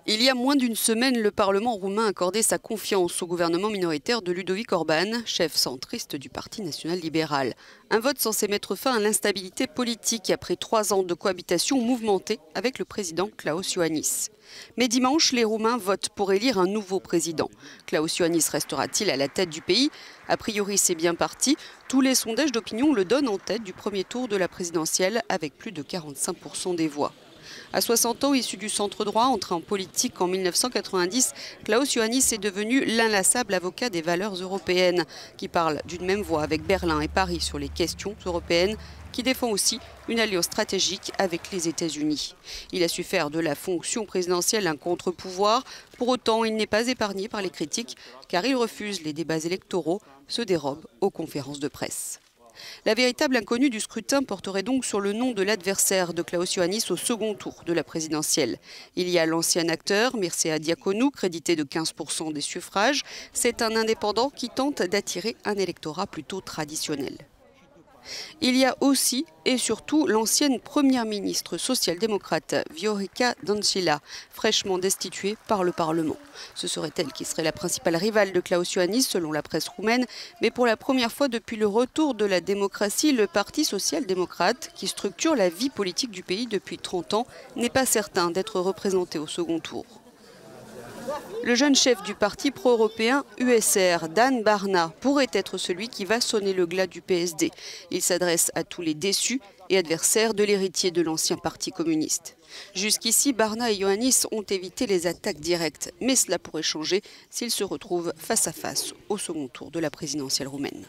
Il y a moins d'une semaine, le Parlement roumain accordait sa confiance au gouvernement minoritaire de Ludovic Orban, chef centriste du Parti national libéral. Un vote censé mettre fin à l'instabilité politique après 3 ans de cohabitation mouvementée avec le président Klaus Iohannis. Mais dimanche, les Roumains votent pour élire un nouveau président. Klaus Iohannis restera-t-il à la tête du pays? A priori, c'est bien parti. Tous les sondages d'opinion le donnent en tête du premier tour de la présidentielle avec plus de 45% des voix. À 60 ans, issu du centre-droit, entré en politique en 1990, Klaus Iohannis est devenu l'inlassable avocat des valeurs européennes, qui parle d'une même voix avec Berlin et Paris sur les questions européennes, qui défend aussi une alliance stratégique avec les États-Unis. Il a su faire de la fonction présidentielle un contre-pouvoir. Pour autant, il n'est pas épargné par les critiques, car il refuse les débats électoraux, se dérobe aux conférences de presse. La véritable inconnue du scrutin porterait donc sur le nom de l'adversaire de Klaus Iohannis au second tour de la présidentielle. Il y a l'ancien acteur, Mircea Diaconu, crédité de 15% des suffrages. C'est un indépendant qui tente d'attirer un électorat plutôt traditionnel. Il y a aussi et surtout l'ancienne première ministre social-démocrate Viorica Dăncilă, fraîchement destituée par le Parlement. Ce serait elle qui serait la principale rivale de Klaus Iohannis selon la presse roumaine, mais pour la première fois depuis le retour de la démocratie, le Parti social-démocrate, qui structure la vie politique du pays depuis 30 ans, n'est pas certain d'être représenté au second tour. Le jeune chef du parti pro-européen USR, Dan Barna, pourrait être celui qui va sonner le glas du PSD. Il s'adresse à tous les déçus et adversaires de l'héritier de l'ancien parti communiste. Jusqu'ici, Barna et Iohannis ont évité les attaques directes, mais cela pourrait changer s'ils se retrouvent face à face au second tour de la présidentielle roumaine.